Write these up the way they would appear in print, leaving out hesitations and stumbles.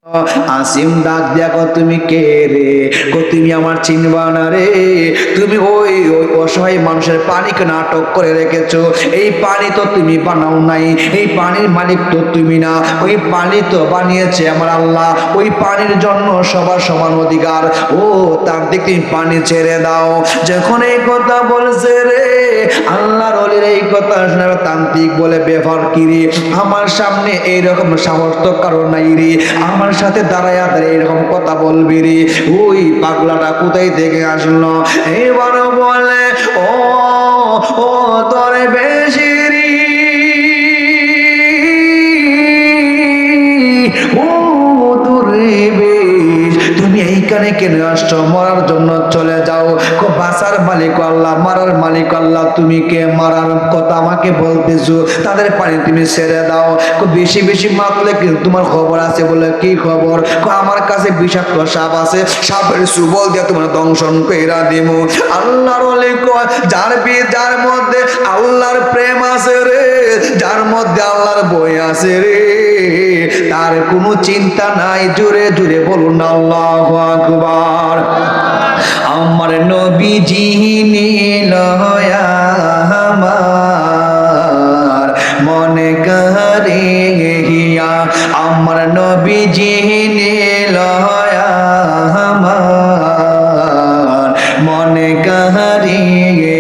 আসিম ডাক দিয়া কো তুমি কে রে? কো তুমি আমার চিনবা না রে, তুমি ওই ওই অসহায় মানুষের পানিকে নাটক করে রেখেছো। এই পানি তো তুমি বানাও নাই, এই পানির মালিক তো তুমি না, ওই পানি তো বানিয়েছে আমার আল্লাহ। ওই পানির জন্য সবার সমান অধিকার। ও তার দিকে তুমি পানি ছেড়ে দাও। যখন এই কথা বলছে রে, আল্লাহর ওলির এই কথা শুনে তান্ত্রিক বলে বেফার কি রে, আমার সামনে এইরকম সাহস তো কারো নাই রে, আমার সাথে দাঁড়ায় দাঁড়িয়ে এরকম কথা বলবি রে? ওই পাগলাটা কোথায় থেকে আসলো? এবার বলে ও ও তোরে বেশি রে, ও তোরে বেশ, তুমি এইখানে কেন আসছো? মরার জন্য চলে যাও। বাঁচার মালিক আল্লাহ, মারার মালিক আল্লাহ, তুমি কে? মারার কথা আমাকে বলতেছো, তাদের পানি তুমি ছেড়ে দাও। বেশি বেশি মারলে কিন্তু তোমার খবর আছে। বলে কি খবর? আমার কাছে বিষাক্ত সাপ আছে, সাপের সুবল দিয়ে তোমার দংশন কইরা দিব। আল্লাহর ওলি কয়, যার মধ্যে আল্লাহর প্রেম আছে রে, যার মধ্যে আল্লাহর বই আছে রে, তার কোনো চিন্তা নাই। জোরে জোরে বলুন আল্লাহু আকবার। আমার নবীজি নীল আমার মনে কারে হিয়া, আমার নবীজি নীল আমার মনে কারে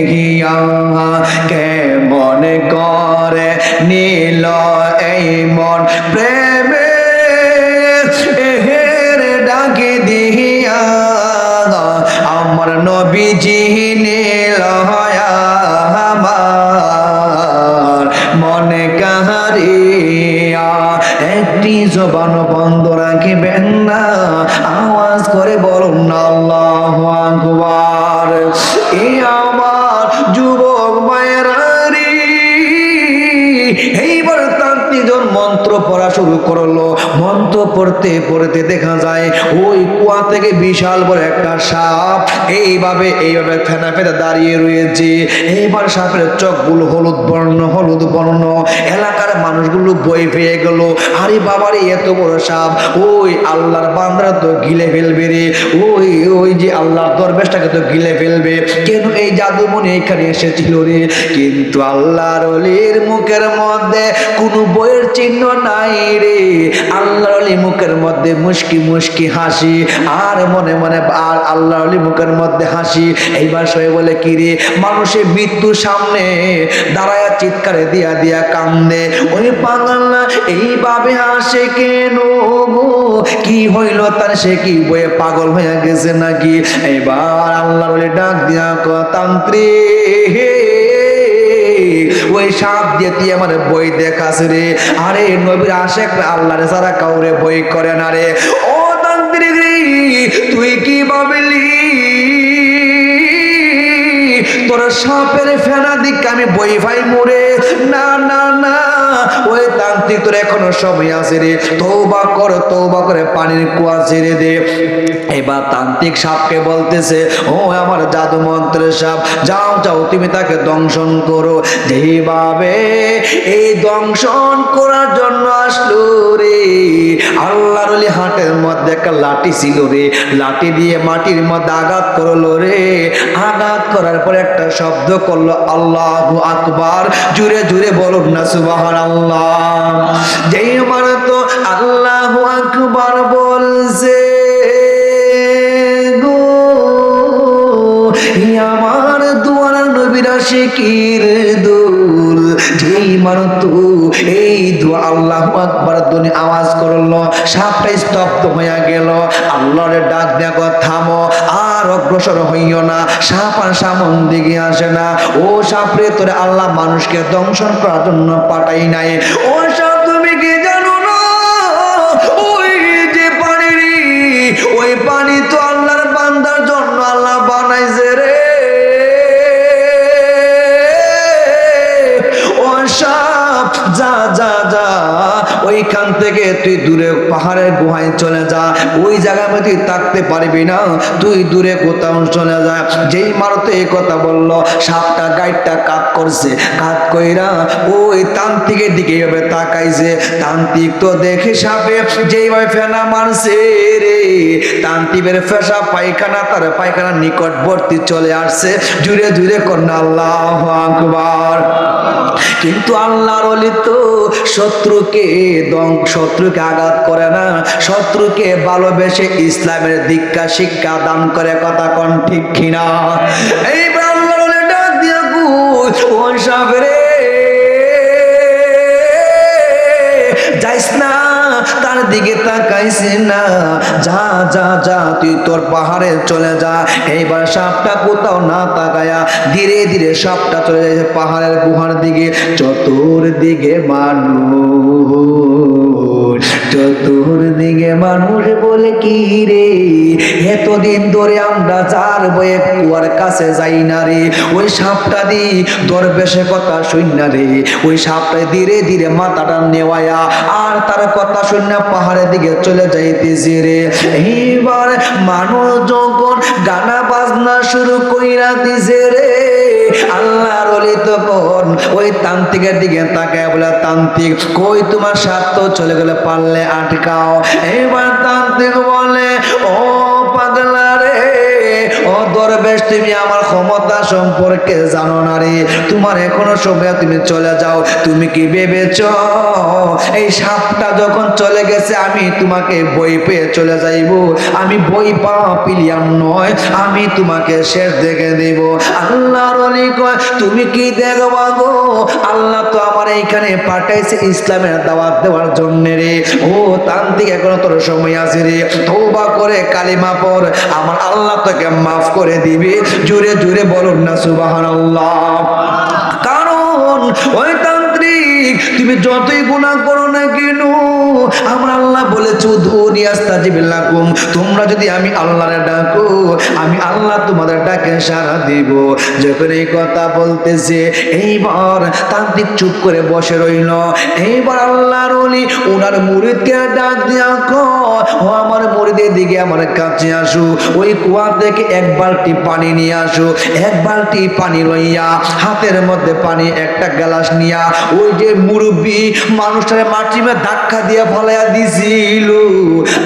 হিয়া, কে মনে করে নীল এই মন প্রেমে এহের ডাকে দিয়া, আমার নবীজি নীল আমার মনে কাহারিয়া। একটি জবান বন্ধ রাখিবেন না, আওয়াজ করে বলুন না আল্লাহু আকবার। এ আমার যুবক মায়েরা রে, এইবার তান্ত্রিকজন মন্ত্র পড়া শুরু করলো। মন্ত্র পড়তে পড়তে দেখা যায় ওই কুয়া থেকে বিশাল বড় একটা সাপ এইভাবে ফেনা ফেনা দাঁড়িয়ে রয়েছে। এইবার সাপের চোখগুলো হলুদ বর্ণ। এলাকার মানুষগুলো বই পেয়ে গেল, আরে বাবারে এত বড় সাপ, ওই আল্লাহর বান্দারা তো গিলে ফেলবে রে, ওই ওই যে আল্লাহর দরবেশটাকে তো গিলে ফেলবে। কেন এই জাদুমণি এখানে এসেছিল রে? কিন্তু আল্লাহর ওলির মুখের মধ্যে কোনো বইয়ের চিহ্ন নাই রে। আল্লাহর ওলি মুখের মধ্যে মুস্কি মুস্কি হাসি, আর মনে মনে আর আল্লাহর ওলি মুখের মধ্যে হাসি। এইবার সবাই বলে কি রে? মানুষের মৃত্যুর সামনে দাঁড়ায় চিৎকারে দিয়া দিয়া কান্দে। ওই পাগলা এইভাবে হাসে কেন গো? কি হইল তার? সে কি বইয়ে পাগল হয়ে গেছে নাকি? এইবার আল্লাহর ওলি ডাক দিয়া কয়, তান্ত্রিক ওই সাপ দিয়ে তুই আমার বই দেখাস রে? আরে নবীর আশেক আল্লাহরে সারা কাউরে বই করে না রে। ও তান্ত্রিক রে, তুই কি ভাবলি তোর সাপের ফেনা দিক আমি বই ভাই মোরে? না না না, ওই তান্ত্রিক তোর এখনো সময় আছে রে, তওবা করে পানির কুয়া ছেড়ে দে। এবার তান্ত্রিক সাপকে বলতেছে, ও আমার জাদু মন্ত্রের সাপ, যাও যাও তুমি তাকে দংশন করো। যেভাবে এই দংশন করার জন্য আসলো রে, আল্লাহর ওলি হাতের মধ্যে একটা লাঠি ছিল রে, লাঠি দিয়ে মাটির মধ্যে আঘাত করলো রে। আঘাত করার পরে একটা শব্দ করলো, আল্লাহু আকবার। জুড়ে জুড়ে বলুন না সুবহানাল্লাহ। যেই মানে তো আল্লাহু আকবার বলছে গো, আমার দুয়ার নবীর আশিকির দুল। যেই মারতো এই দোয়া আল্লাহু আকবার ধ্বনি আওয়াজ করলো, সাপটা স্তব্ধ হয়ে গেল। আল্লাহরে ডাক দেখো, থামো, আর অগ্রসর হইও না। সাপ আর সামন দিকে আসে না। ও সাপরে, তোরে আল্লাহ মানুষকে দংশন করার জন্য পাঠাই নাই। ও সাপ, তুমি কি জানো না ওই যে পানি রে, ওই পানি তো আল্লাহর বান্দার জন্য আল্লাহ বানাইছে রে। ও সাপ, যা যা যা, ওইখান থেকে তুই দূরে পাহাড়ের গুহায় চলে যা, ওই জায়গায় তুই থাকতে পারবি না, তুই দূরে কোথাও চলে যা। যেই মারতে এই কথা বলল, সাপটা গাইডটা কাত করছে, কাত কইরা ওই তান্ত্রিকের দিকে এভাবে তাকাইছে। তান্ত্রিক তো দেখে সাপে যেইভাবে ফেনা মারছে রে, তান্ত্রিকের ফেসা পায়খানা তার পায়খানার নিকটবর্তী চলে আসছে। জুড়ে জুড়ে কন্যা আল্লাহু আকবার। কিন্তু আল্লাহর ওলি তো শত্রুকে আঘাত করে না, শত্রুকে ভালোবেসে ইসলামের দীক্ষা শিক্ষা দান করে। কথা কোন ঠিক কিনা? এইবার আল্লাহর ওলি ডাক দিয়া কই, ও সাবরে যাইস না, তার দিকে তাকাইছে না, যা যা যা তুই তোর পাহাড়ে চলে যা। এইবার সাপটা কোথাও না তাকায়া ধীরে ধীরে সাপটা চলে যাচ্ছে পাহাড়ের গুহার দিকে। চতুর্দিকে মানুষ, চতুর্দিকে মানুষ বলে কি রে, এতদিন ধরে আমরা যার বয়ে কুয়ার কাছে যাই না রে, ওই সাপটা দি দরবেশে কথা শুন না রে, ওই সাপটা ধীরে ধীরে মাথাটা নেওয়ায়া আর তার কথা শুনে পাহাড়ের দিকে চলে যাইতেছে রে। এইবার মানুষ যখন গানা বাজনা শুরু কইরা দিছে রে, আল্লাহর ওলি তখন ওই তান্ত্রিকের দিকে তাকায় বলে, তান্ত্রিক কই তোমার সাপ তো চলে গেলে, পারলে আটকাও। এইবার তান্ত্রিক বলে, ও পাগলা রে, ও দরবেশ তুমি আমার ক্ষমতা সম্পর্কে জানো না রে, তোমার এখনো সময়, তুমি চলে যাও। তুমি কি ভেবেছ এই সাপটা যখন চলে গেছে আমি তোমাকে বই পেয়ে চলে যাইব? আমি বই পাওয়া পিলিয়াম নয়, আমি তোমাকে শেষ দেখে দেব। আল্লাহর ওলি কয়, তুমি কি দেখবা গো, আল্লাহ তো আমার এইখানে পাঠাইছে ইসলামের দাওয়াত দেওয়ার জন্য রে। ও তান্ত্রিক এখনো তোর সময় আছে রে, তওবা করে কালিমা পড়, আমার আল্লাহ তোকে মাফ করে দিবে। জোরে জোরে বলুন না সুবহানাল্লাহ। কারণ ওই তান্ত্রিক তুমি যতই গুনাহ করো না কেন, আমার আল্লাহ বলেছে উদউনি আস্তাজিব লাকুম, তোমরা যদি আমি আল্লাহরে ডাকো, আমি আল্লাহ তোমাদের ডাকে সাড়া দিব। যখন এই কথা বলতেছে, এইবার তান্ত্রিক চুপ করে বসে রইল। এইবার আল্লাহর ওলি ওনার মুরিদকে ডাক দিয়া কয়, ও আমার মুরিদের দিকে আমার কাছে আসো, ওই কুয়া থেকে এক বালতি পানি নিয়ে আসো। এক বালতি পানি লইয়া হাতের মধ্যে পানি একটা গ্লাস নিয়া ওই যে মুরব্বী মানুষটারে মাটির মধ্যে ধাক্কা দিয়া ফলাইয়া দিছিল,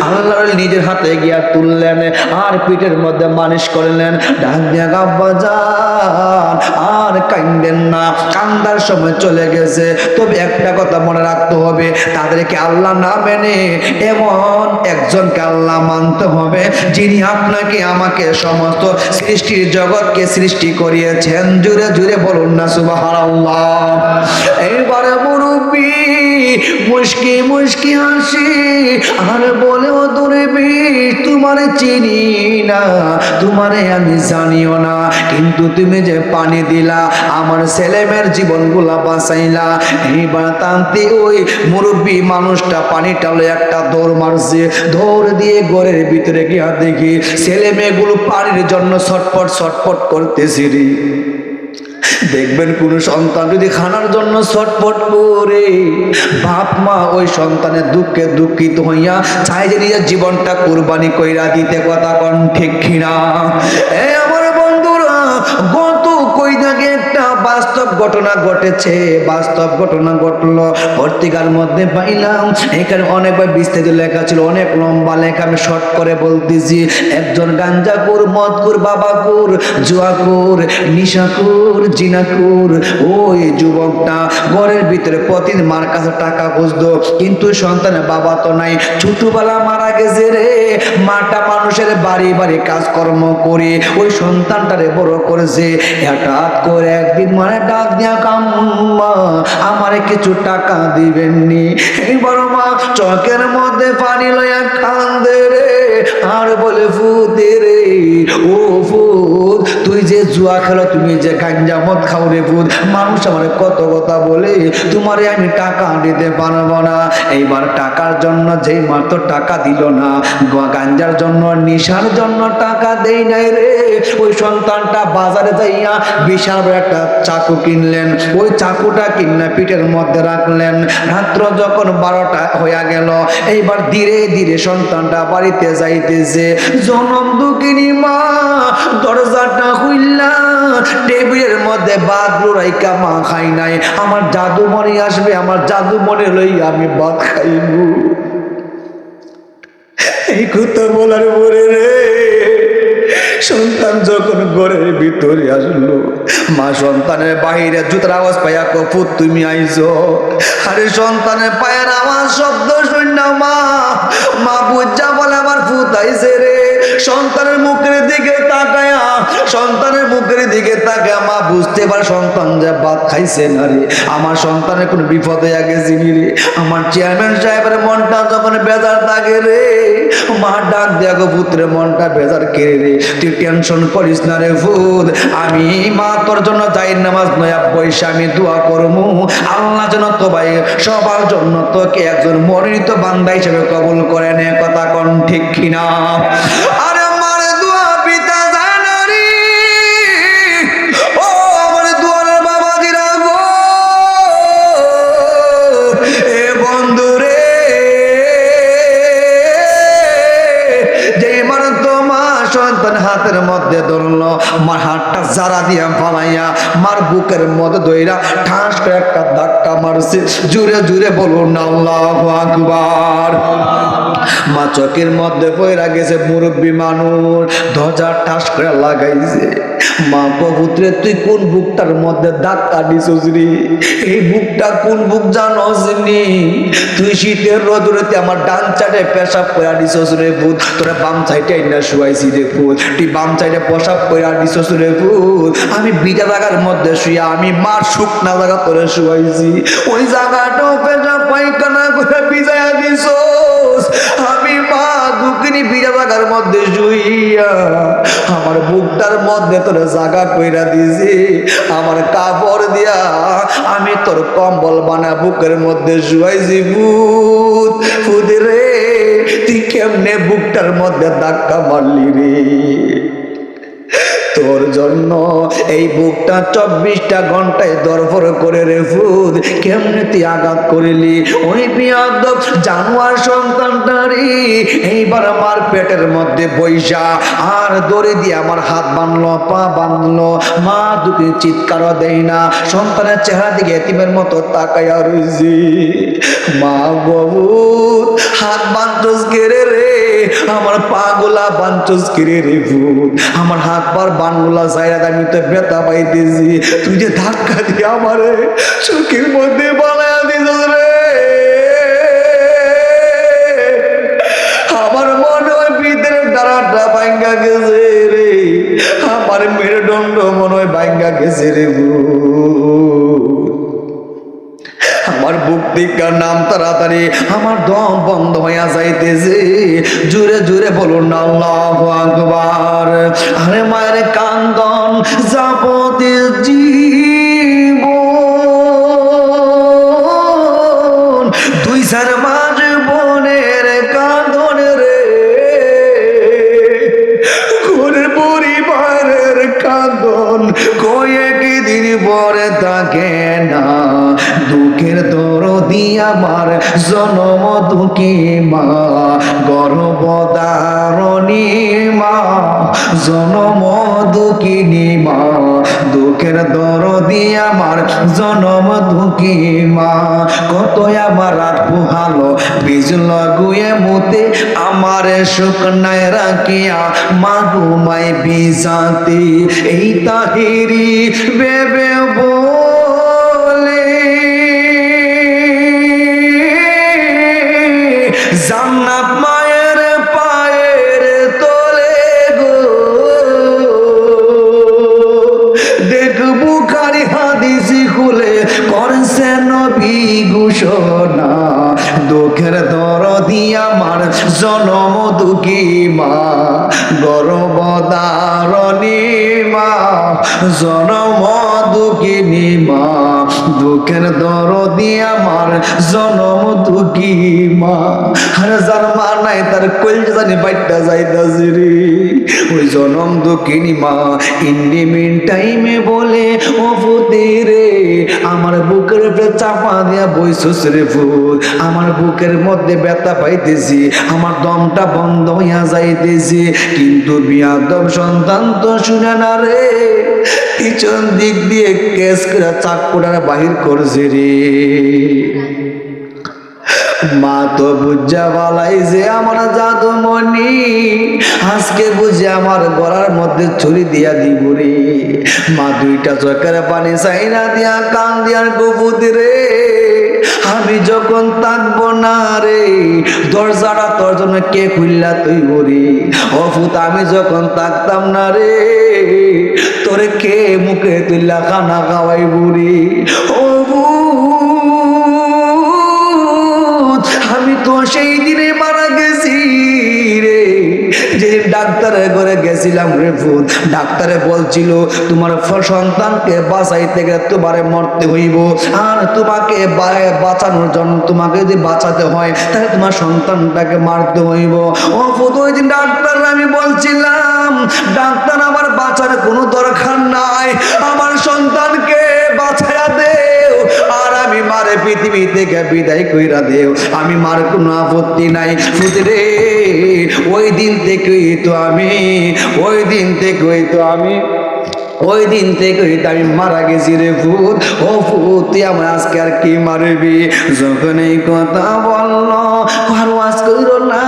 আল্লাহর নিজের হাতে গিয়া তুললেন আর পিঠের মধ্যে মালিশ করলেন। ডাক দিয়া আব্বা যান আর কাঁদেন না, কান্দার সময় চলে গেছে, তবে একটা কথা মনে রাখতে হবে, তাদেরকে আল্লাহ না মেনে এমন একজনকে আল্লাহ মানতে হবে যিনি আপনাকে আমাকে সমস্ত সৃষ্টির জগৎকে সৃষ্টি করিয়েছেন। জুড়ে জুড়ে বলুন না সুবহানাল্লাহ। এইবারে মুরব্বী মুশকি মুশকি হাসি আর বলে, ও দরবেশ তোমারে চিনি না, তোমারে আমি জানিও না, কিন্তু তুমি যে পানি দিলা আমার ছেলেমেয়ের জীবনগুলা বাঁচাইলা। এইবার তান্ত্রিক ওই মুরব্বী মানুষটা পানিটা লয়ে একটা দৌড় মারছে, দৌড় দিয়ে ঘরের ভিতরে গিয়া দেখি ছেলে মেয়েগুলো পানির জন্য ছটপট ছটপট করতেছে রে। দেখবেন কোন সন্তান যদি খানার জন্য ছটফট করে, বাপ মা ওই সন্তানের দুঃখে দুঃখিত হইয়া চাই যে নিজের জীবনটা কুরবানি কইরা দিতে। কথা কোন ঠিক কিনা? এই আমার বন্ধুরা, গত কই থেকে একটা বাস্তব ঘটনা ঘটেছে, বাস্তব ঘটনা ঘটলো পত্রিকার মধ্যে পাইলাম। এখানে অনেকবার বিস্তারিত লেখা ছিল, অনেক লম্বা লেখা, আমি শর্ট করে বলতেছি। একজন গাঞ্জাকুর, মদকুর, বাবাকুর, জুয়াকুর, নিশাকুর, জিনাকুর ওই যুবকটা ঘরের ভিতরে প্রতিদিন মার কাছে টাকা খুঁজতো, কিন্তু সন্তানের বাবা তো নাই, ছোটবেলা মারা গেছে রে। মাটা মানুষের বাড়ি বাড়ি কাজকর্ম করে ওই সন্তানটারে বড় করেছে। হঠাৎ করে একদিন মানে ডাক দিয়া, কাম্মা আমারে কিছু টাকা দিবেননি? এই বড় মা চোখের মধ্যে পানি লইয়া কান্দে রে আর বলে, ফুতে রে, ও ফুত তুই যে জুয়া খেলো, তুমি যে গাঞ্জা মদ খাও রে ভূত, মানুষ আমার কত কথা বলে, তোমারে আমি টাকা দিতে পারবো না। এইবার টাকার জন্য যেই মাত্র টাকা দিল না, গাঞ্জার জন্য নিশার জন্য টাকা দেই নাই রে, ওই সন্তানটা বাজারে যাইয়া বিশাল বড় একটা চাকু কিনলেন। ওই চাকুটা কিনা পিঠের মধ্যে রাখলেন। রাত্র যখন 12টা হইয়া গেল, এইবার ধীরে ধীরে সন্তানটা বাড়িতে যাইতেছে। জনম দুঃখিনী মা দরজাটা খুললা টেবিলের মধ্যে ভাত রাইকা মা খাই নাই, আমার জাদু মনে আসবে, আমার জাদু মনে লই আমি ভাত খাইব। এই কথা বলার পরে রে সন্তান যখন ঘরের ভিতরে আসলো, মা সন্তানের বাহিরে জুতার আওয়াজ পাইয়া কপুত তুমি আইছো। আরে সন্তানের পায়ের আওয়াজ শব্দ শূন্য মা বুঝা বলে আমার ফুত আইছে রে। সন্তানের মুখের দিকে তাকায়া, সন্তানের মুখের দিকে তাকায়া মা বুঝতে পারে সন্তান যে ভাত খাইছে না রে, আমার সন্তানের কোন বিপদ হয়ে গেছে রে। আমার চেয়ারম্যান সাহেবের মনটা যখন বেজার থাকে রে, মা ডাক দেয়া গো পুত্রের মনটা বেজার কেড়ে রে, তুই টেনশন করিস না রে ভূত, আমি মা তোর জন্য যাই নামাজ নয়া পয়সা আমি দোয়া করবো, আল্লাহ যেন তো ভাই সবার জন্য তোকে একজন মনোনীত বান্দা হিসেবে কবুল করে নে। কথা কোন ঠিক কিনা? আরে মার দোয়া পিতা যায় না রে, ও আমার দোয়ার বাবা দিরা গো, এ বন্ধু রে, যে মার তোমার সন্তান হাতের মধ্যে ধরলো, মার হাতটা জারা দিয়া ফালাইয়া মার বুকের মধ্যে দইরা ঠাস করে একটা ধাক্কা মারছে। জুড়ে জুড়ে বলুন আল্লাহু আকবার। মা চোখের মধ্যে পয়রা গেছে, মুরব্বী মানুষ ধ্বজা ঠাস করে লাগাইছে। মা পুত্রে তুই কোন বুকটার মধ্যে ধাক্কা দিছিস রে? এই বুকটা কোন বুক জানোস নি? তুই শীতের রোদুরেতে আমার ডান চাটে পেশাব করে দিছিস রে ভূত, তোরা বাম সাইডে না শুয়াইছি রে ভূত, তুই বাম সাইডে পেশাব করে দিছিস রে ভূত। আমি বিটা জায়গার মধ্যে শুয়া আমি মার শুকনা জায়গা করে শুয়াইছি, ওই জায়গাটাও পেশাব পায়খানা করে ভিজাইয়া দিছিস। আমি মা দুঃখিনী বিটা জায়গার মধ্যে শুইয়া আমার বুকটার মধ্যে তোর জায়গা কইরা দিছি, আমার কাপড় দিয়া আমি তোর কম্বল বানা বুকের মধ্যে শুয়াইছি। ভূত ভূত রে, তুই কেমনে বুকটার মধ্যে ধাক্কা মারলি রে? তোর জন্য এই বুকটা 24টা ঘন্টায় দরফর করে রে ভূত, কেমনে তুই আঘাত করিলি ওই বিয়াদব জানোয়ার সন্তানটারি। এইবার আমার পেটের মধ্যে বৈশা আর দড়ি দিয়ে আমার হাত বাঁধলো, পা বাঁধলো, মা দুটি চিৎকারও দেয় না, সন্তানের চেহারা দিকে এতিমের মতো তাকাইয়া রইছি। মা বাবু হাত বাঁধছস কেড়ে রে, আমার পা গোলা বাঁধছস কেড়ে রে ভূত, আমার হাত পার বানগুলা চাইরা আমি তো ব্যথা পাইতেছি, তুই যে ধাক্কা দিয়ে আমারে চোখের মধ্যে বানায়া দিছস রে। আমার মনে হয় ভিতরে দাঁড়াটা ভাঙ্গা গেছে রে, আমার মেরুদণ্ড মনে হয় ভাঙ্গা গেছে রে ভূত। আমার বুক দিকা নাম তাড়াতাড়ি, আমার দম বন্ধ হইয়া যাইতেছে। জুড়ে জুড়ে বলুন আল্লাহু আকবার। আরে মায়ের কান্দন যাবতে জীবন, 2-4 মাস বোনের কান্দন রে, ঘরের পরিবারের কান্দন কয়েকদিন পরে থাকে না। দুঃখের দরদি আমার জনম দুঃখী মা, গর্ভধারণী মা, জনম দুঃখিনী মা, দুঃখের দরদি আমার জনম দুঃখী মা। কত আমার রাত পোহালো বিজল গুয়ে মুতে, আমার শুকনায় রাখিয়া মা ঘুমাই বিজাতে। এই তাহিরি বেবে বলে জান্নাত মায়ের পায়ের তলে গো, দেখবো কারি হাদিসি খুলে করছে নবী ঘোষণা। দুঃখের দরদি আমার জনম দুঃখী মা গর্ভধারণী মা জনম দুঃখিনী মা দুঃখের দরদি আমার জনম দুঃখী মা আর যার মা নাই তার কলজা জানি বাইটা যাইতাছে রে ওই জনম দুঃখিনী মা ইন্ডিমিন টাইমে বলে ও ফুতে রে আমার বুকের উপরে চাপা দিয়া বইছস রে ফুল আমার বুকের মধ্যে ব্যথা পাইতেছি আমার দমটা বন্ধ হইয়া যাইতেছে কিন্তু বিয়াদব সন্তান তো শুনে না রে পিছন দিক দিয়ে কেস করে চাকুটার বাহির করছে রে মা তো বুঝা বালাই যে আমার জাদুমণি আজকে বুঝে আমার গলার মধ্যে ছুরি দিয়া দিব রে মা দুইটা চোখের পানি চাইনা দিয়া কান দিয়ার গুবুদ রে আমি যখন থাকবো না রে দরজাটা তোর জন্য কে খুললা তুই বলি অফুত আমি যখন থাকতাম না রে তোরে কে মুখে তুইলা খানা খাওয়াই বুড়ি ও আমি তো সেই দিনে মারা গেছি রে যে ডাক্তারের ঘরে গেছিলাম রে ফুল ডাক্তারে বলছিল তোমার সন্তানকে বাঁচাইতে গেলে তোমারে মরতে হইব আর তোমাকে বাঁচানোর জন্য তোমাকে যদি বাঁচাতে হয় তাহলে তোমার সন্তানটাকে মারতে হইব ও ফুল ওই দিন ডাক্তার আমি বলছিলাম ডাক্তার আমার বাঁচার কোনো দরকার নাই আমার সন্তানকে বাঁচায়া দেও আর আমি মারে পৃথিবী থেকে বিদায় কইরা দেও আমি মার কোনো আপত্তি নাই ফুতে রে ওই দিন থেকেই তো আমি ওই দিন থেকেই তো আমি মারা গেছি রে ফুত ও ফুত তুই আমার আজকে আর কি মারবি যখন এই কথা বললো আর ওয়াজ কইরো না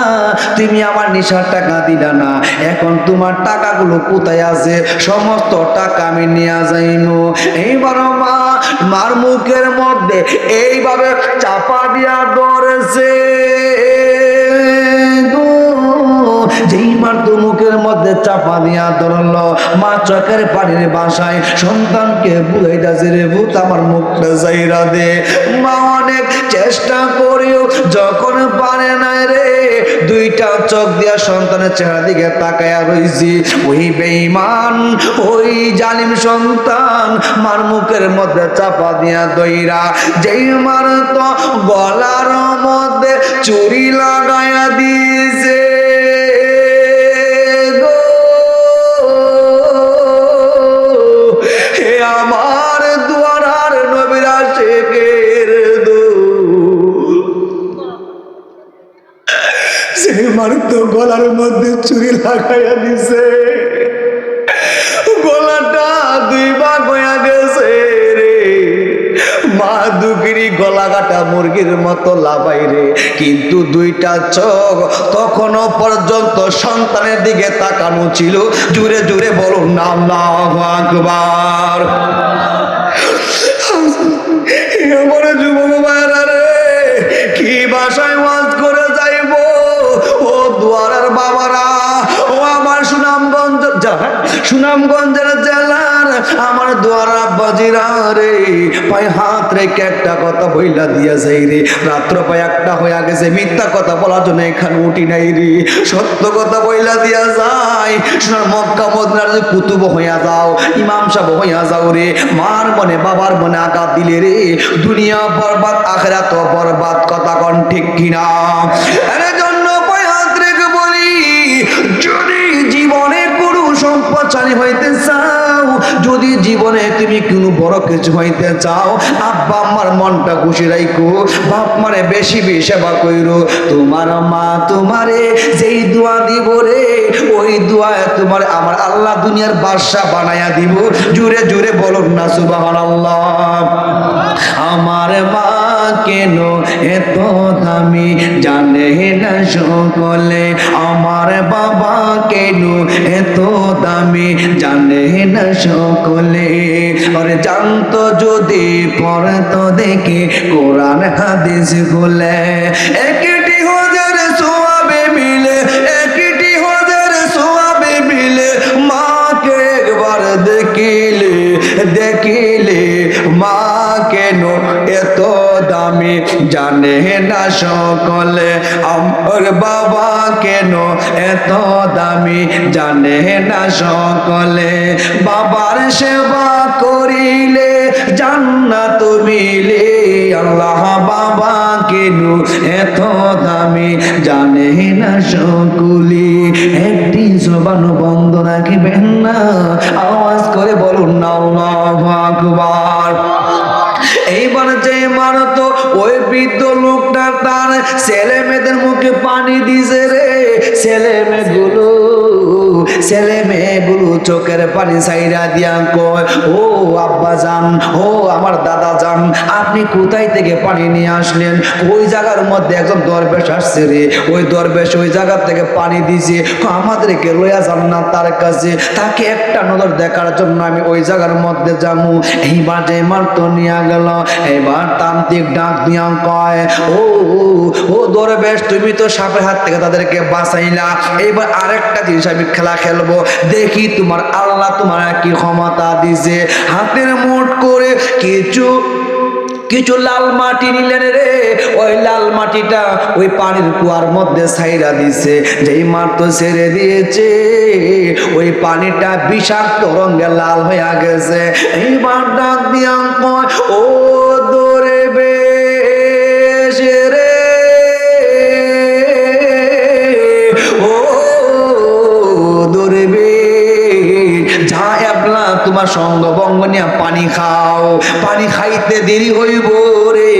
তুমি আমার নেশার টাকা দিলা না এখন তোমার টাকাগুলো কোথায় আছে সমস্ত টাকা আমি নিয়ে যাইনো এইবার মার মুখের মধ্যে এইভাবে চাপা দিয়া ধরেছে যেই মার তো মুখের মধ্যে চাপা দিয়া ধরলো মা চোখের পানির বাসায় সন্তানকে বুঝাইতেছে রে ভূত আমার মুখটা যাইরা দে মা অনেক চেষ্টা করেও যখন পারে না রে দুইটা চোখ দিয়া সন্তানের চেহারা দিকে তাকায়া রইছি ওই বেঈমান ওই জালিম সন্তান মার মুখের মধ্যে চাপা দিয়া দইরা যেই মার তো গলার মধ্যে চুরি লাগায়া দিয়েছে আমার দুয়ারার নবীর আশিকের সে মার তো গলার মধ্যে চুরি লাগাইয়া দিছে গলাটা দুই ভাগ হইয়া গেছে রে মা দুগিরি গলা কাটা মুরগির মতো লাভাই রে কিন্তু দুইটা চোখ তখনও পর্যন্ত সন্তানের দিকে তাকানো ছিল জুড়ে জুড়ে বলুন না আল্লাহু আকবার আমার যুবক ভাইরা রে কি ভাষায় ওয়াজ করে যাইব ও দুয়ারার বাবারা ও আমার সুনামগঞ্জের জেলার আমার দুয়ারা বাজিরা রে পায়ে হাত রেখে একটা কথা বইলা দিয়া যাই রে রাত্র পায়ে একটা হইয়া গেছে মিথ্যা কথা বলার জন্য এখানে উঠি নাই রে সত্য কথা বইলা দিয়া যায় সোনার মক্কা মদিনার কুতুব হইয়া যাও ইমাম সাহেব হইয়া যাও রে মার মনে বাবার মনে আঘাত দিলে রে দুনিয়া বরবাদ আখিরাত বরবাদ কথা কোন ঠিক কিনা এর জন্য পায়ে হাত রেখে বলি যদি জীবনে কোনো সম্পদশালী হইতে চাও যদি জীবনে তুমি কোনো বড় কিছু হইতে চাও আব্বা আম্মার মনটা খুশি রাখো বাপ মারে বেশি বেশি সেবা কইরো তোমার মা তোমারে যেই দোয়া দিব রে ওই দোয়ায় তোমার আমার আল্লাহ দুনিয়ার বাদশা বানায়া দিব জুড়ে জুড়ে বলুন না সুবহানাল্লাহ আমার মা কেন এত দামি জানে না সকলে আমার বাবা কেন এত দামি জানে না সকলে আরে জানতো যদি পড়তো দেখে কোরআন হাদিস গুলে একটি হজার সোয়াবে মিলে একটি হজার সোয়াবে মিলে মাকে একবার দেখিলে দেখিলে মা কেন এত দামি জানে না সকলে আমার বাবা কেন এত দামি জানে না সকলে। বাবার সেবা করিলে জান্নাত মিলে, আল্লাহ বাবা কেন এত দামি জানে না সকলে। একটি জবান বন্ধ রাখবেন না, আওয়াজ করে বলুন না আল্লাহু আকবার। এইবার যে মারতো ওই বৃদ্ধ লোকটা তার ছেলে মেয়েদের মুখে পানি দিছে রে। ছেলে মেয়েগুলো চোখের পানি ছাইরা দিয়া কয়, ও আব্বা জান, ও আমার দাদা জান, আপনি কোথায় থেকে পানি নিয়ে আসলেন? ওই জায়গার মধ্যে একজন দরবেশ আসছে রে, ওই দরবেশ ওই জায়গা থেকে পানি দিছে, আমাদেরকে লইয়া যান না তার কাছে, তাকে একটা নজর দেখার জন্য আমি ওই জায়গার মধ্যে যাবো। এইবার যে মারতো নিয়ে গেল। এবার তান্ত্রিক ডাক দিয়া কয়, ও দরবেশ, তুমি তো সাপের হাত থেকে তাদেরকে বাঁচাইলা, এবার আরেকটা জিনিস আমি খেলা খেলবো, দেখি তোমার আল্লাহ তোমার কি ক্ষমতা দিছে। হাতের মুঠ করে কিছু লাল মাটি নিলেন রে। ওই লাল মাটিটা ওই পানির কুয়ার মধ্যে ছাইরা দিছে। যেই মাত্র ছেড়ে দিয়েছে ওই পানিটা বিষাক্ত রঙে লাল হয়ে গেছে। এইবার ডাক দিয়া কয়, ও দরবেশ রে, ও দরবেশ, যা এবলা তোমার সঙ্গ বঙ্গ নিয়ে পানি খাও, পানি খাইতে দেরি হইব রে,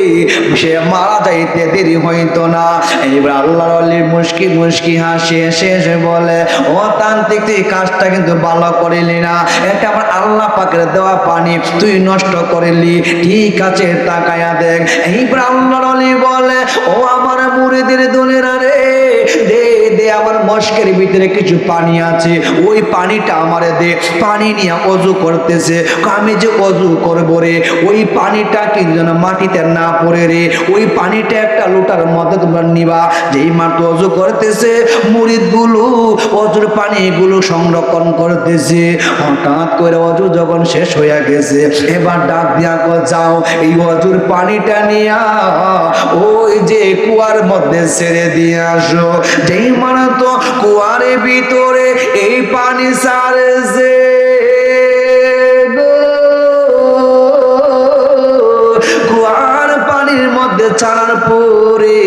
সে মারা যাইতে দেরি হইতো না। এইবার আল্লাহর ওলির মুশকি হাসি শেষে বলে, ও তান্ত্রিক, তুই কাজটা কিন্তু ভালো করিলি না, এটা আমার আল্লাহ পাকের দেওয়া পানি, তুই নষ্ট করিলি। ঠিক আছে, তাকায়া দেখ। এইবার আল্লাহর ওলি বলে, ও আমার মুরিদের দলেরা রে, দে আমার মস্কের ভিতরে কিছু পানি আছে, ওই পানিটা আমারে দে। পানি নিয়ে অজু করতেছে। আমি যে অজু করবো রে, ওই পানিটা কিন্তু যেন মাটিতে না পড়ে রে, ওই পানিটা একটা লোটার মধ্যে তোমরা নিবা। যেই মাত্র অজু করতেছে, মুরিদ গুলো অজুর পানিগুলো সংরক্ষণ করতেছে। হঠাৎ করে অজু যখন শেষ হয়ে গেছে, এবার ডাক দিয়া যাও, এই অজুর পানিটা নিয়া ওই যে কুয়ার মধ্যে ছেড়ে দিয়ে আসো। যেই মানে তো কুয়ার ভিতরে এই পানি ছাড়ছে, কুয়ার পানির মধ্যে ছাড়ার পরে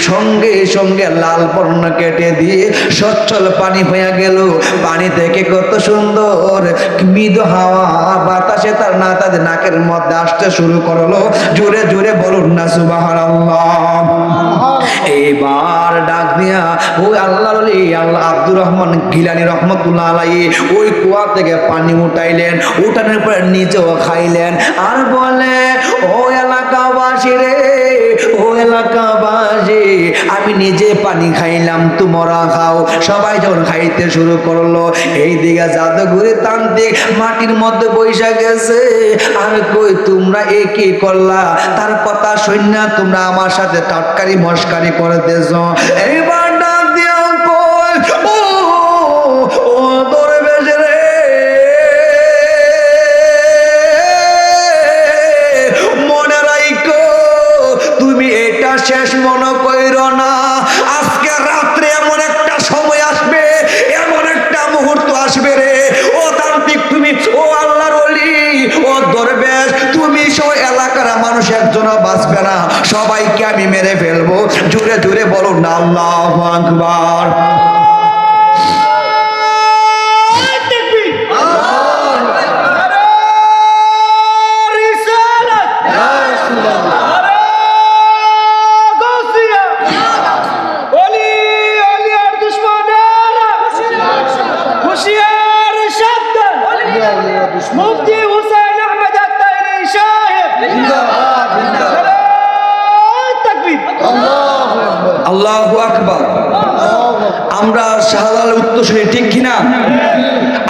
সঙ্গে সঙ্গে লাল বর্ণ কেটে দিয়ে সচ্ছল পানি হয়ে গেল। পানি থেকে কত সুন্দর মৃদু হাওয়া বাতাসে তার নাকের মধ্যে আসতে শুরু করলো। জোরে জোরে বলুন না সুবহানাল্লাহ। এইবার ডাক দিয়া ওই আল্লাহর ওলি আল্লাহ আব্দুর রহমান গিলানী রহমতুল্লাহ আলাইহি ওই কুয়া থেকে পানি উঠাইলেন, উঠানোর পরে নিজেও খাইলেন, আর বলে, ও এলাকাবাসী রে, ও এলাকাবাসী, আমি নিজে পানি খাইলাম, তোমরা খাও। সবাই যখন খাইতে শুরু করলো, এই দিকে জাদুঘরে তান্ত্রিক মাটির মধ্যে বৈশা গেছে। আমি কই, তোমরা এ কি করলা? তার কথা শুননা তোমরা আমার সাথে টাটকারি মস্কারি করতেছ। এইবার ডাক দিয়া কই, ও দরবেশ রে, মনে রাখো, তুমি এটা শেষ মনে কইরো না। আজকে রাত্রে এমন একটা সময় আসবে, এমন একটা মুহূর্ত আসবে রে, ও তান্ত্রিক তুমি, ও আল্লাহর ওলি, ও দরবেশ, তুমি সব এলাকার মানুষ একজনও বাঁচবে না, সবাইকে আমি মেরে ফেলবো। জোরে জোরে বলুন না আল্লাহু আকবার। আল্লাহু আকবার। আমরা শাহজালাল উত্তরসূরি, ঠিক কিনা?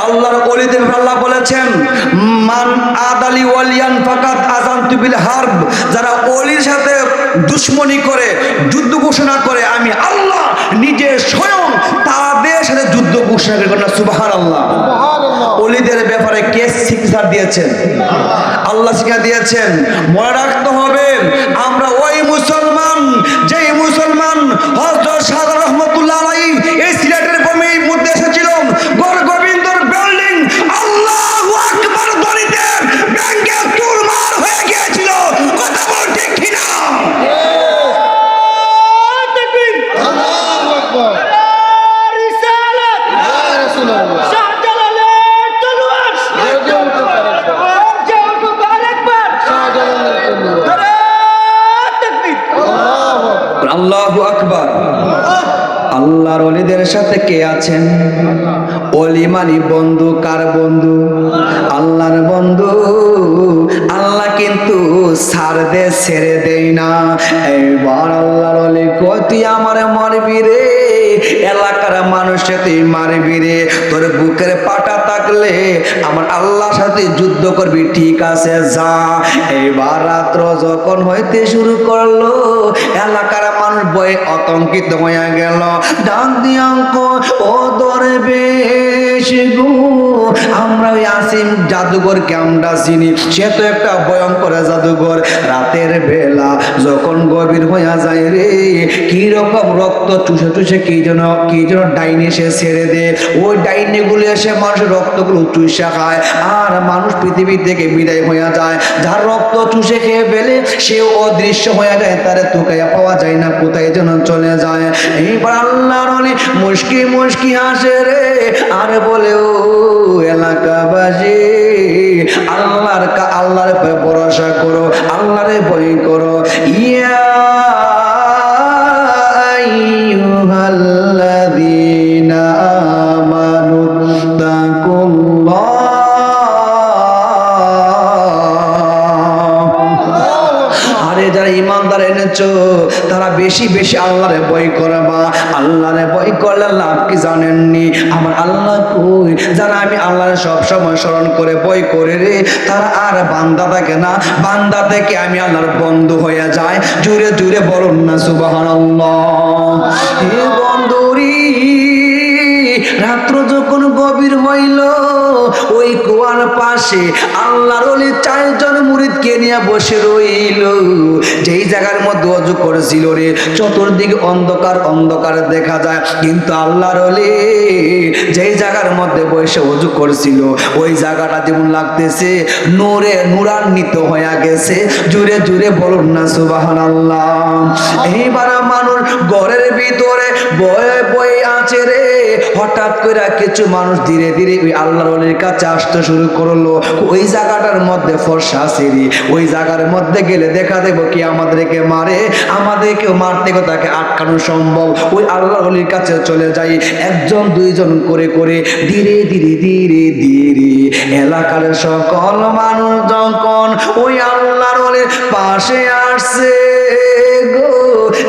আল্লাহর ওলিদের আল্লাহ বলেছেন, মান আদালি ওয়ালিয়ান ফাকাত আযানতু বিল হারব, যারা ওলির সাথে দুশমনি করে, যুদ্ধ ঘোষণা করে, আমি আল্লাহ নিজে স্বয়ং তাদের সাথে যুদ্ধ ঘোষণা করি। না সুবহানাল্লাহ। ওলিদের ব্যাপারে কে শিক্ষা দিয়েছেন? আল্লাহ শিক্ষা দিয়েছেন। মনে রাখতে হবে, আমরা ওই মুসলমান, যেই মুসলমান হযরত শাহজালাল রহমাতুল্লাহ আলাইহি বন্ধুদের সাথে কে আছেন? ওলি মানে বন্ধু, কার বন্ধু? আল্লাহর বন্ধু। আল্লাহ কিন্তু ছাড় দে, ছেড়ে দেই না। এইবার আল্লাহর ওলি কয় তুই আমারে মারবি রে, এলাকার মানুষকে তুই মারবি রে, তোর বুকের পাটা থাকলে আমার আল্লাহর সাথে যুদ্ধ করবি, ঠিক আছে যা। এইবার রাত্র যখন হইতে শুরু করলো, এলাকার মানুষ ভয়ে আতঙ্কিত হয়ে গেল। ডাক দিয়া ও দরবেশ গো, আমরা ওই আসিম জাদুঘরকে আমরা চিনি, সে তো একটা ভয়ঙ্কর জাদুঘর। রাতের বেলা যখন গভীর হইয়া যায় রে, কি রকম রক্ত চুষে চুষে কি যেন ডাইনে সে ছেড়ে দে, ওই ডাইনে গুলো এসে মানুষের রক্তগুলো চুষে খায়, আর মানুষ পৃথিবী থেকে বিদায় হইয়া যায়। যার রক্ত চুষে খেয়ে ফেলে সে অদৃশ্য হয়ে যায়, তারে তোকাইয়া পাওয়া যায় না, কোথায় যেন চলে যায়। এইবার আল্লাহর ওলি মুশকি মুশকি হাসে রে, আর বলে ও এলাকাবাসী, আল্লাহর ভরসা করো, আল্লাহরে ভয় করো। ইয়া আইয়ুহাল্লাযীনা আমানু তাকুল্লাহ। আরে যারা ইমানদার এনেছো তারা বেশি বেশি আল্লাহরে ভয় করবা। আল্লাহরে ভয় করলে লাভ কি জানেননি? আমার আল্লাহ কই, যারা আমি আল্লাহরে সব সময় স্মরণ করে ভয় করে রে, তারা আর বান্দা থাকে না, বান্দা থেকে আমি আল্লাহর বন্ধু হয়ে যায়। জুড়ে জুড়ে বলুন না সুবহানাল্লাহ। হে বন্ধুরি, রাত্র যখন গভীর হইল, ওই কুয়ার পাশে আল্লাহর ওলি 4 জন মুরিদকে নিয়ে বসে রইল। যেই জায়গার মধ্যে ওযু করেছিল রে, চতুর্দিকে অন্ধকার অন্ধকার দেখা যায়, কিন্তু আল্লাহর ওলি যেই জায়গার মধ্যে বসে ওযু করছিল, ওই জায়গাটা যেমন লাগতেছে নূরে নূরান্বিত হয়ে গেছে। জুড়ে জুড়ে বলুন না সুবহানাল্লাহ। এইবার মানুষ ঘরের ভিতরে বয়ে বয়ে আছে রে, হঠাৎ করে কিছু মানুষ ধীরে ধীরে ওই আল্লাহর ওলির কাছে আসতে শুরু করলো। ওই জায়গাটার মধ্যে ফর্সা আছে রে, ওই জায়গার মধ্যে গেলে দেখা দেবো কি আমাদেরকে মারে, আমাদেরকেও মারতে তাকে আটকানো সম্ভব। ওই আল্লাহর ওলির কাছে চলে যাই, 1 জন 2 জন করে করে ধীরে ধীরে ধীরে ধীরে এলাকার সকল মানুষ যখন ওই আল্লাহর ওলির পাশে আসছে গো,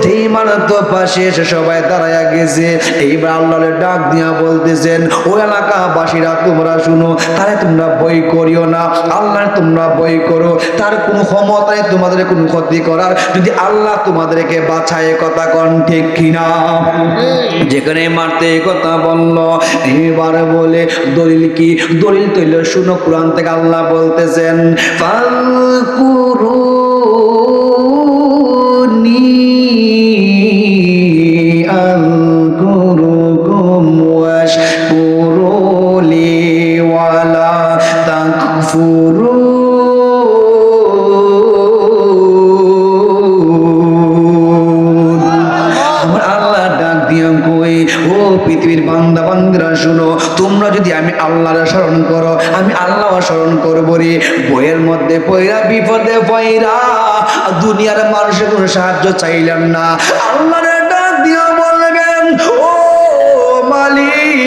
যেই মানুষ তো পাশে এসে সবাই দাঁড়ায়া গেছে। এইবার আল্লাহর ডাক দিয়া বলতেছেন, ও এলাকাবাসীরা তোমরা শুনো, তারে তোমরা ভয় করিও না, আল্লাহ তোমরা ভয় করো, তার কোনো ক্ষমতা নেই তোমাদের কোনো ক্ষতি করার, যদি আল্লাহ তোমাদেরকে বাঁচায়। কথা কোন ঠিক কিনা? যেখানে মারতে কথা বলল, এবার বলে দলিল কি? দলিল তৈল শুনো, কোরআন থেকে আল্লাহ বলতেছেন, ফাকুরুনি আযকুরুকুম ওয়াশকুরুলি ওয়ালা তাকফুরুন। আমার আল্লাহ ডাক দিয়া কই, ও পৃথিবীর বান্দা বান্দিরা শুনো, তোমরা যদি আমি আল্লাহর স্মরণ করো, আমি আল্লাহ স্মরণ করবো রে। বইয়ের মধ্যে পয়রা বিপদে পয়রা দুনিয়ার মানুষের কোনো সাহায্য চাইলেন না, আল্লাহর ডাক দিয়া বলবেন, ও মালিক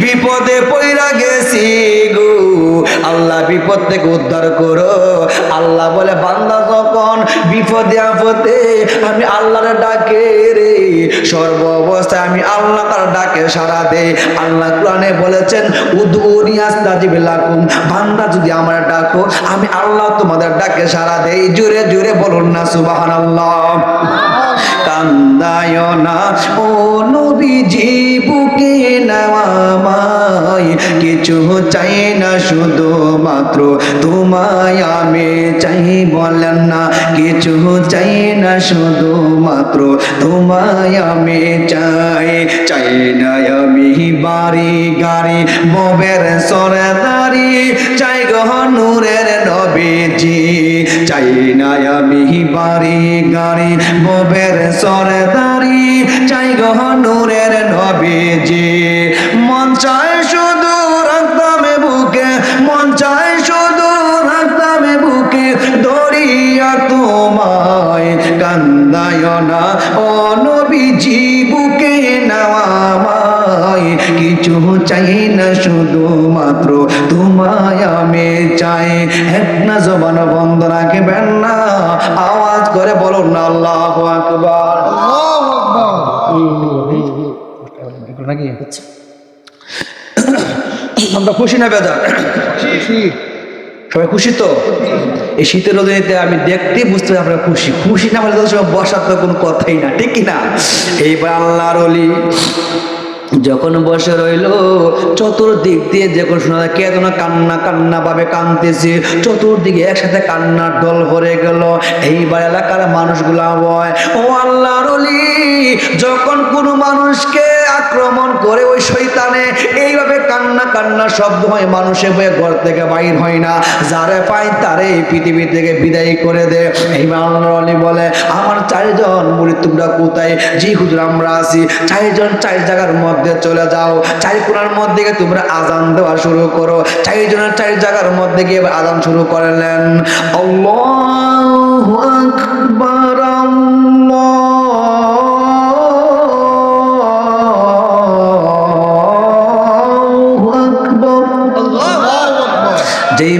বিপদে পয়রা গেছি গো, আল্লাহ বিপদ থেকে উদ্ধার করো। আল্লাহ বলে বান্দা যখন বিপদে আপদে আমি আল্লাহর ডাকে রে, সর্ব অবস্থায় আমি আল্লাহ তার ডাকে সাড়া দেই। আল্লাহ কোরআনে বলেছেন, উদউনি আস্তাজিব লাকুম, বান্দা যদি আমার ডাকো আমি আল্লাহ তোমাদের ডাকে সাড়া দেই। জোরে জোরে বলুন না সুবহানাল্লাহ। কান্দায় না ও নবীজি, বুকে নামায়, কিছু চাই না শুধু মাত্র তোমায় আমি চাই। বলেন না, কিছু চাই না শুধু মাত্র তোমায় আমি চাই। চাই না আমি বাড়ি গাড়ি ববের সরদারি, চাই গো নূরের নবীজি। চাই না আমি বাড়ি গাড়ি ববের সরদারি, চাই গো নূরের নবীজি। মন চায় শুধু রাখতাম বুকে, মন চায় শুধু রাখতাম বুকে, দরিয়া তোমায় কান্দায় না ও চাই না শুধুমাত্র তোমায় আমি চাই। এক না জবান বন্ধ রাখবেন না, আওয়াজ করে বলুন না আল্লাহু আকবার। নাকি আমরা খুশি না বেজার? সবাই খুশি তো? এই শীতের রজনীতে আমি দেখতে বুঝতে পারি আপনারা খুশি। খুশি না হলে তো সব বসার তো কোনো কথাই না, ঠিক কি না? এইবার আল্লাহর ওলি যখন বসে রইল, চতুর্দিক দিয়ে যখন শোনা যায় কে যেন কান্না কান্না ভাবে কাঁদতেছে, চতুর্দিকে একসাথে কান্নার ঢল ভরে গেল। এইবার এলাকার মানুষগুলা বয়, ও আল্লাহর ওলি, যখন কোনো মানুষকে আক্রমণ করে ওই শয়তানে এইভাবে কান্না কান্না শব্দ হয়, মানুষের বয়ে ঘর থেকে বাইর হয় না, যারে পায় তারে এই পৃথিবী থেকে বিদায় করে দে। এইবার আল্লাহর ওলি বলে, আমার চারজন মুরিদ তোমরা কোথায়? জি হুজুর আমরা আছি। চারজন চার জায়গার মধ্যে চলে যাও, চার কোণার মধ্যে গিয়ে তোমরা আজান দেওয়া শুরু করো। চারজনের চার জায়গার মধ্যে গিয়ে আজান শুরু করলেন। আল্লাহু আকবার, আল্লাহু আকবার। যেই